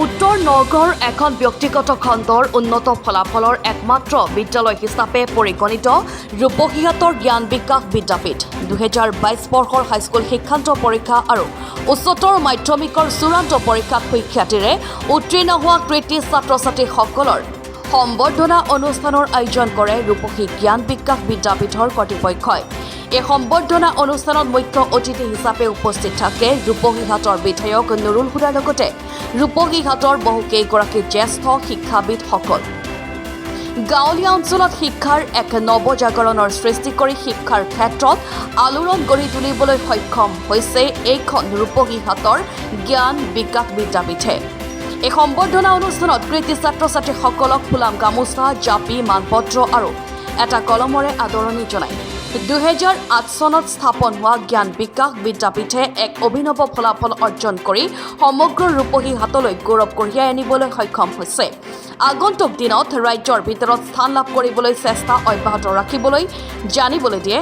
উত্তৰ নগৰ এখন ব্যক্তিগত খণ্ডৰ উন্নত ফলাফলৰ একমাত্ৰ বিদ্যালয় হিচাপে পৰিগণিত ৰূপসীহাটৰ জ্ঞান বিকাশ বিদ্যাপীঠ 2022 বৰ্ষৰ হাইস্কুল শিক্ষান্ত পৰীক্ষা আৰু উচ্চতৰ মাধ্যমিকৰ চূড়ান্ত পৰীক্ষাত সুখ্যাতিৰে উত্তীৰ্ণ হোৱা কৃতি ছাত্ৰ-ছাত্ৰীসকলৰ সম্বৰ্ধনা অনুষ্ঠানৰ আয়োজন কৰে ৰূপসী জ্ঞান বিকাশ বিদ্যাপীঠৰ কৰ্তৃপক্ষই। এই সম্বৰ্ধনা অনুষ্ঠানত মুখ্য অতিথি হিচাপে উপস্থিত থাকে ৰূপসীহাটৰ বিধায়ক নুৰুল হুদাৰ লগতে ৰূপসীহাটৰ বহুকেইগৰাকী জ্যেষ্ঠ শিক্ষাবিদসকল। গাঁৱলীয়া অঞ্চলত শিক্ষাৰ এক নৱজাগৰণৰ সৃষ্টি কৰি শিক্ষাৰ ক্ষেত্ৰত আলোড়ন গঢ়ি তুলিবলৈ সক্ষম হৈছে এইখন ৰূপসীহাটৰ জ্ঞান বিকাশ বিদ্যাপীঠে। এই সম্বৰ্ধনা অনুষ্ঠানত কৃতি ছাত্ৰ-ছাত্ৰীসকলক ফুলাম গামোচা, জাপি, মানপত্ৰ আৰু এটা কলমৰে আদৰণি জনায়। 2008 চনত স্থাপন হোৱা জ্ঞান বিকাশ বিদ্যাপীঠে এক অভিনৱ ফলাফল অৰ্জন কৰি সমগ্ৰ ৰূপসীহাটলৈ গৌৰৱ কঢ়িয়াই আনিবলৈ সক্ষম হৈছে। আগন্তুক দিনত ৰাজ্যৰ ভিতৰত স্থান লাভ কৰিবলৈ চেষ্টা অব্যাহত ৰাখিবলৈ জানিবলৈ দিয়ে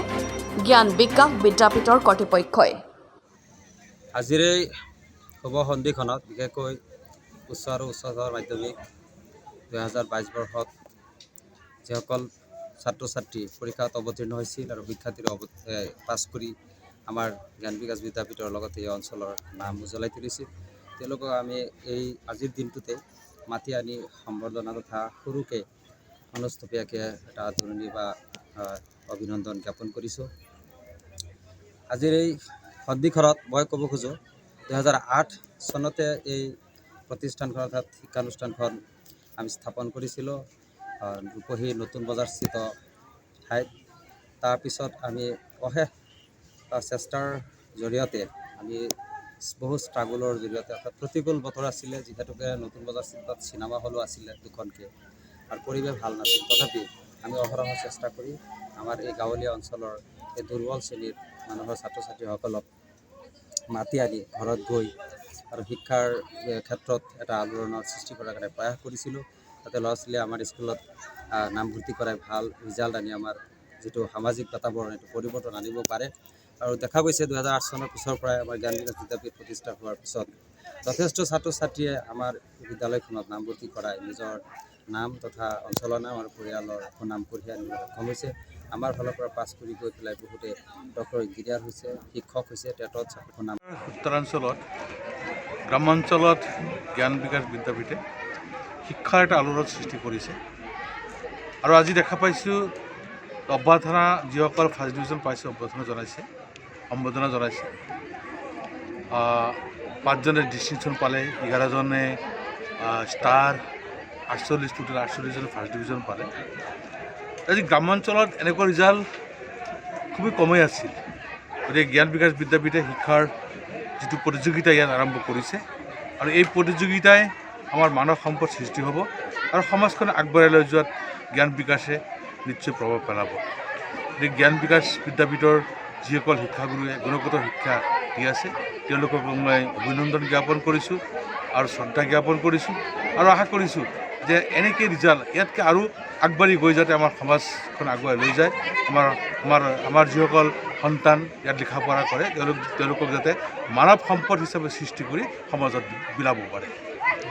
জ্ঞান বিকাশ বিদ্যাপীঠৰ কৰ্তৃপক্ষই। আজিৰ এই শুভ সন্ধিখনত বিশেষকৈ উচ্চ আৰু উচ্চতৰ মাধ্যমিক 2022 বৰ্ষত যিসকল ছাত্ৰ-ছাত্ৰী পৰীক্ষাত অৱতীৰ্ণ হৈছিল আৰু শিক্ষাৰ্থীৰে পাছ কৰি আমাৰ জ্ঞান বিকাশ বিদ্যাপীঠৰ লগতে এই অঞ্চলৰ নাম উজ্বলাই তুলিছিল, তেওঁলোকক আমি এই আজিৰ দিনটোতে মাতি আনি সম্বৰ্ধনা তথা সৰুকৈ অনুষ্টুপীয়াকৈ এটা আদৰণি বা অভিনন্দন জ্ঞাপন কৰিছোঁ। আজিৰ এই সন্ধিখনত মই ক'ব খোজোঁ 2008 চনতে এই প্ৰতিষ্ঠানখন অৰ্থাৎ শিক্ষানুষ্ঠানখন আমি স্থাপন কৰিছিলোঁ ৰূপসী নতুন বজাৰস্থিত ঠাইত। তাৰপিছত আমি অশেষ চেষ্টাৰ জৰিয়তে আমি বহু ষ্ট্ৰাগলৰ জৰিয়তে অৰ্থাৎ প্ৰতিকূল বতৰ আছিলে, যিহেতুকে নতুন বজাৰস্থিত চিনেমা হলো আছিলে দুখনকৈ আৰু পৰিৱেশ ভাল নাছিল, তথাপি আমি অহৰহ চেষ্টা কৰি আমাৰ এই গাঁৱলীয়া অঞ্চলৰ এই দুৰ্বল শ্ৰেণীৰ মানুহৰ ছাত্ৰ-ছাত্ৰীসকলক মাতি আনি ঘৰত গৈ আৰু শিক্ষাৰ ক্ষেত্ৰত এটা আলোড়নৰ সৃষ্টি কৰাৰ কাৰণে প্ৰয়াস কৰিছিলোঁ, যাতে ল'ৰা ছোৱালীয়ে আমাৰ স্কুলত নামভৰ্তি কৰাই ভাল ৰিজাল্ট আনি আমাৰ যিটো সামাজিক বাতাবৰণ এইটো পৰিৱৰ্তন আনিব পাৰে। আৰু দেখা গৈছে 2008 চনৰ পিছৰ পৰাই আমাৰ জ্ঞান বিকাশ বিদ্যাপীঠ প্ৰতিষ্ঠা হোৱাৰ পিছত যথেষ্ট ছাত্ৰ-ছাত্ৰীয়ে আমাৰ বিদ্যালয়খনত নামভৰ্তি কৰাই নিজৰ নাম তথা অঞ্চলৰ নাম আৰু পৰিয়ালৰ সুনাম কঢ়িয়াই আনিবলৈ সক্ষম হৈছে। আমাৰ ফালৰ পৰা পাছ কৰি গৈ পেলাই বহুতে ডক্টৰ ইঞ্জিনিয়াৰ হৈছে, শিক্ষক হৈছে, টেটত সুনাম। উত্তৰাঞ্চলত গ্ৰামাঞ্চলত জ্ঞান বিকাশ বিদ্যাপীঠে শিক্ষাৰ এটা আলোড়ন সৃষ্টি কৰিছে আৰু আজি দেখা পাইছোঁ অভ্যৰ্থনা যিসকল ফাৰ্ষ্ট ডিভিজন পাইছে সম্বৰ্ধনা জনাইছে। 5জনে ডিষ্টিংশ্যন পালে, 11জনে ষ্টাৰ, 48 টোটেল 48জনে ফাৰ্ষ্ট ডিভিজন পালে। আজি গ্ৰামাঞ্চলত এনেকুৱা ৰিজাল্ট খুবেই কমেই আছিল, গতিকে জ্ঞান বিকাশ বিদ্যাপীঠে শিক্ষাৰ যিটো প্ৰতিযোগিতা ইয়াত আৰম্ভ কৰিছে আৰু এই প্ৰতিযোগিতাই আমাৰ মানৱ সম্পদ সৃষ্টি হ'ব আৰু সমাজখন আগবঢ়াই লৈ যোৱাত জ্ঞান বিকাশে নিশ্চয় প্ৰভাৱ পেলাব। গতিকে জ্ঞান বিকাশ বিদ্যাপীঠৰ যিসকল শিক্ষাগুৰুৱে গুণগত শিক্ষা দি আছে তেওঁলোকক মই অভিনন্দন জ্ঞাপন কৰিছোঁ আৰু শ্ৰদ্ধা জ্ঞাপন কৰিছোঁ আৰু আশা কৰিছোঁ যে এনেকৈ ৰিজাল্ট ইয়াতকৈ আৰু আগবাঢ়ি গৈ যাতে আমাৰ সমাজখন আগুৱাই লৈ যায়, আমাৰ যিসকল সন্তান ইয়াত লিখা পঢ়া কৰে তেওঁলোকক যাতে মানৱ সম্পদ হিচাপে সৃষ্টি কৰি সমাজত বিলাব পাৰে।